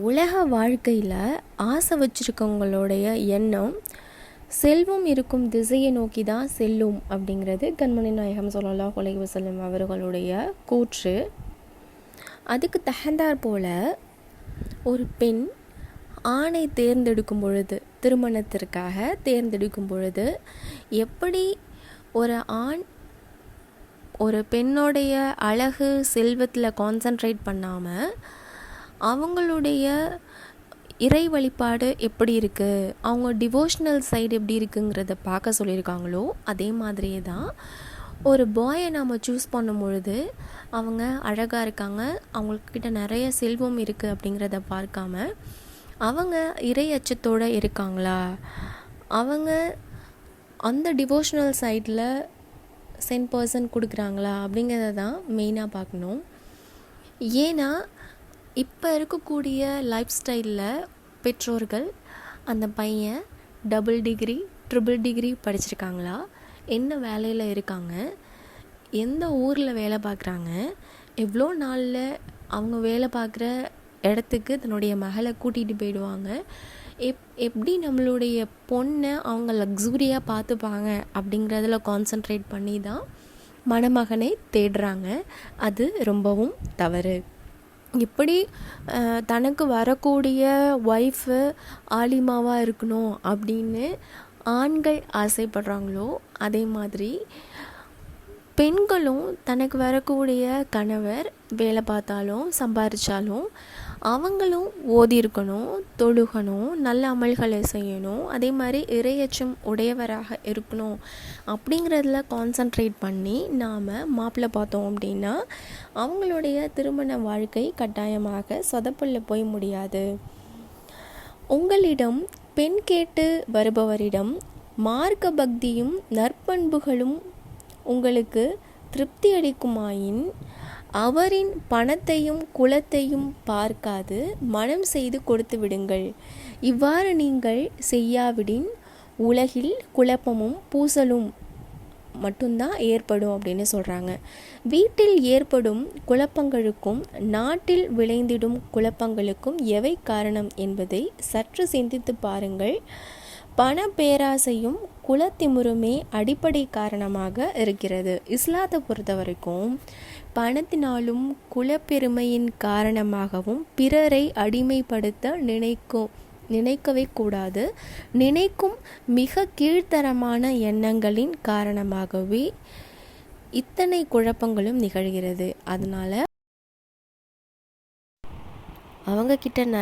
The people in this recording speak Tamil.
உலக வாழ்க்கையில் ஆசை வச்சுருக்கவங்களுடைய எண்ணம் செல்வம் இருக்கும் திசையை நோக்கி தான் செல்லும் அப்படிங்கிறது கண்மணி நாயகம் ஸல்லல்லாஹு அலைஹி வஸல்லம் அவர்களுடைய கூற்று. அதுக்கு தகுந்தாற் போல் ஒரு பெண் ஆணை தேர்ந்தெடுக்கும் பொழுது, திருமணத்திற்காக தேர்ந்தெடுக்கும் பொழுது எப்படி ஒரு ஆண் ஒரு பெண்ணுடைய அழகு செல்வத்தில் கான்சன்ட்ரேட் பண்ணாமல் அவங்களுடைய இறை வழிபாடு எப்படி இருக்குது, அவங்க டிவோஷனல் சைடு எப்படி இருக்குங்கிறத பார்க்க சொல்லியிருக்காங்களோ அதே மாதிரியே தான் ஒரு பாயை நாம் சூஸ் பண்ணும் பொழுது அவங்க அழகாக இருக்காங்க, அவங்கக்கிட்ட நிறைய செல்வம் இருக்குது அப்படிங்கிறத பார்க்காம அவங்க இறை அச்சத்தோடு இருக்காங்களா, அவங்க அந்த டிவோஷனல் சைடில் 100% கொடுக்குறாங்களா அப்படிங்கிறத தான் மெயினாக பார்க்கணும். ஏன்னா இப்போ இருக்கக்கூடிய லைஃப் ஸ்டைலில் பெற்றோர்கள் அந்த பையன் டபுள் டிகிரி ட்ரிபிள் டிகிரி படிச்சிருக்காங்களா, என்ன வேலையில் இருக்காங்க, எந்த ஊரில் வேலை பார்க்குறாங்க, எவ்வளோ நாளில் அவங்க வேலை பார்க்குற இடத்துக்கு தன்னுடைய மகளை கூட்டிகிட்டு போயிடுவாங்க, எப்படி நம்மளுடைய பொண்ணை அவங்க லக்ஸுரியாக பார்த்துப்பாங்க அப்படிங்கிறதுல கான்சன்ட்ரேட் பண்ணி தான் மணமகனை தேடுறாங்க. அது ரொம்பவும் தவறு. எப்படி தனக்கு வரக்கூடிய ஒய்ஃபு ஆலிமாவாக இருக்கணும் அப்படின்னு ஆண்கள் ஆசைப்படுறாங்களோ அதே மாதிரி பெண்களும் தனக்கு வரக்கூடிய கணவர் வேலை பார்த்தாலும் சம்பாதிச்சாலும் அவங்களும் ஓதி இருக்கணும், தொழுகணும், நல்ல அமல்களை செய்யணும், அதே மாதிரி இறையச்சம் உடையவராக இருக்கணும் அப்படிங்கிறதுல கான்சன்ட்ரேட் பண்ணி நாம் மாப்பிள்ளை பார்த்தோம் அப்படின்னா அவங்களுடைய திருமண வாழ்க்கை கட்டாயமாக சொதப்பல்ல போய் முடியாது. உங்களிடம் பெண் கேட்டு வருபவரிடம் மார்க்க பக்தியும் நற்பண்புகளும் உங்களுக்கு திருப்தி அளிக்குமாயின் அவரின் பணத்தையும் குலத்தையும் பார்க்காது மனம் செய்து கொடுத்து விடுங்கள். இவ்வாறு நீங்கள் செய்யாவிடின் உலகில் குழப்பமும் பூசலும் மட்டும்தான் ஏற்படும் அப்படின்னு சொல்கிறாங்க. வீட்டில் ஏற்படும் குழப்பங்களுக்கும் நாட்டில் விளைந்திடும் குழப்பங்களுக்கும் எவை காரணம் என்பதை சற்று சிந்தித்து பாருங்கள். பண பேராசையும் குலத்திமுருமே அடிப்படை காரணமாக இருக்கிறது. இஸ்லாத்தை பொறுத்த வரைக்கும் பணத்தினாலும் குலப்பெருமையின் காரணமாகவும் பிறரை அடிமைப்படுத்த நினைக்கவே கூடாது. நினைக்கும் மிக கீழ்த்தரமான எண்ணங்களின் காரணமாகவே இத்தனை குழப்பங்களும் நிகழ்கிறது. அதனால் அவங்கக்கிட்ட